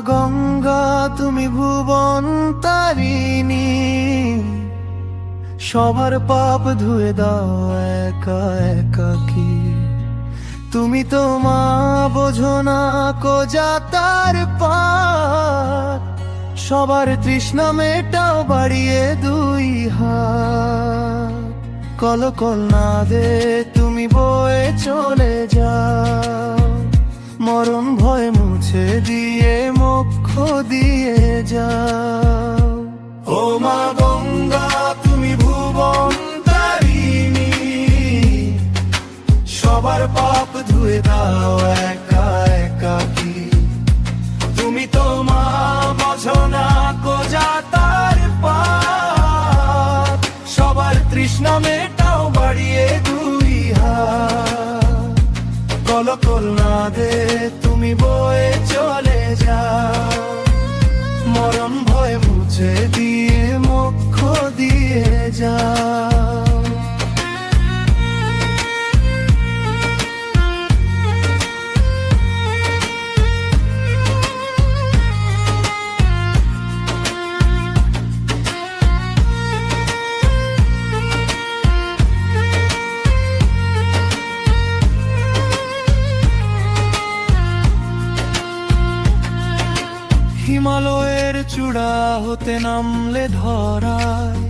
গঙ্গা তুমি ভুবন তারিণী, সবার পাপ ধুয়ে দাও একা একাকী। তুমি তো মা বোঝো না কোজা তার পার, সবার তৃষ্ণা মেটাও বাড়িয়ে দুই হাত। কলকল না দে তুমি বয়ে চলে যাও, মরণ ভয় মুছে দিয়ে মোক্ষ দিয়ে যাও। ও মা গঙ্গা তুমি ভুবন তারিণী, সবার পাপ ধুয়ে দাও একা একাকী। তুমি তো মা বোঝো না কোজা তার পার, সবার তৃষ্ণা মেটাও বাড়িয়ে দুই হাত। কলকল না দে তুমি বয়ে চলে যাও, মরণ ভয় মুছে দিয়ে মোক্ষ দিয়ে যাও। হিমালয়ের চূড়া হতে নামলে ধরায়,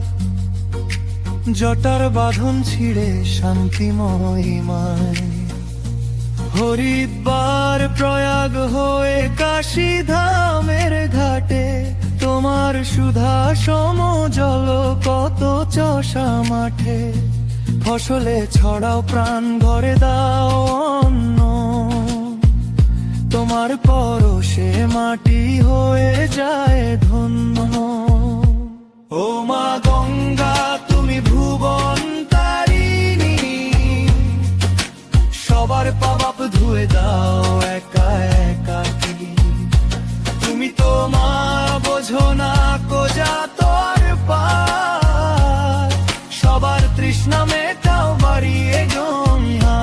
জটার বাঁধন ছিঁড়ে শান্তি মহিমায়। হরিদ্বার প্রয়াগ হয়ে কাশী ধামের ঘাটে, তোমার সুধা সম জল কত চষা মাঠে। ফসলে ছড়াও প্রাণ ঘরে দাও অন্ন, তোমার পরশে মাটি হয়ে যায় ধন্য। ও মা গঙ্গা তুমি ভুবন তারিণী, সবার পাপ ধুয়ে দাও একা একাকী। তুমি তো মা বোঝো না কোজা তোর পার, সবার তৃষ্ণা মেটাও বাড়িয়ে গঙ্গা।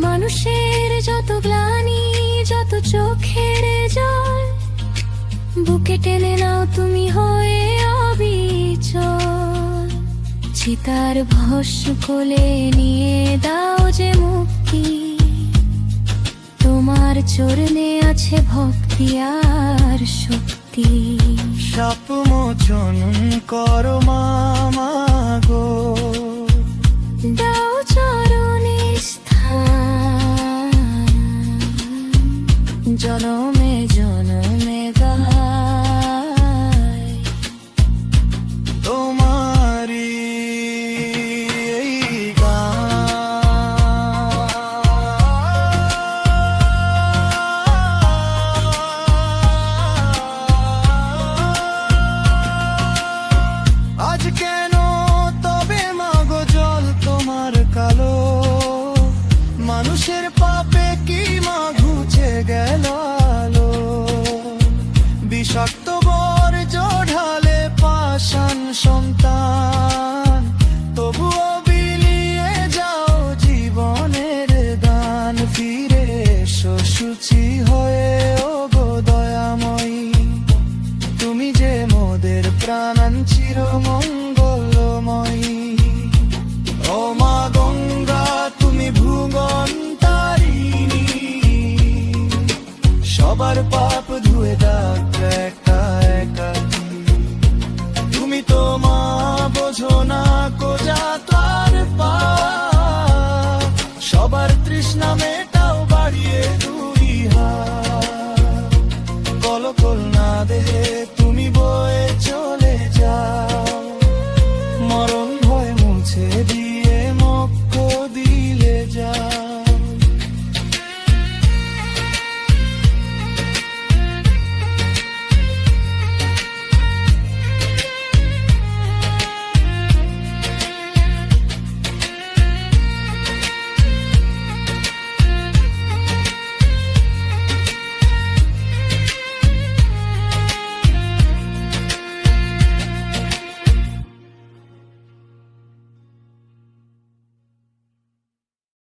মানুষের যত গ্লানি যত চোখের জল, বুকে টেনে নাও তুমি হয়ে অবিচল। চিতার ভস্ম কোলে নিয়ে দাও যে মুক্তি, তোমার চরণে আছে ভক্তি আর শক্তি। সাপ মোচন করো মা গো, দাও চরণে স্থান, জনমে জনমে গায় তোমারি এই গান। আজ কেন তবে মাগো জল তোমার কালো, মানুষের পাপে কি মা ঘুচে গেল আলো। বিষাক্ত বর্জ্য ঢালে পাষাণ সন্তান, তবুও বিলিয়ে যাও জীবনের দান। ফিরে এসো শুচি হয়ে ও গো দয়াময়ী, তুমি যে মোদের প্রাণ চিরমঙ্গলময়ী। ও মা গঙ্গা তুমি ভুবন তারিণী, সবার পাপ ধুয়ে দাও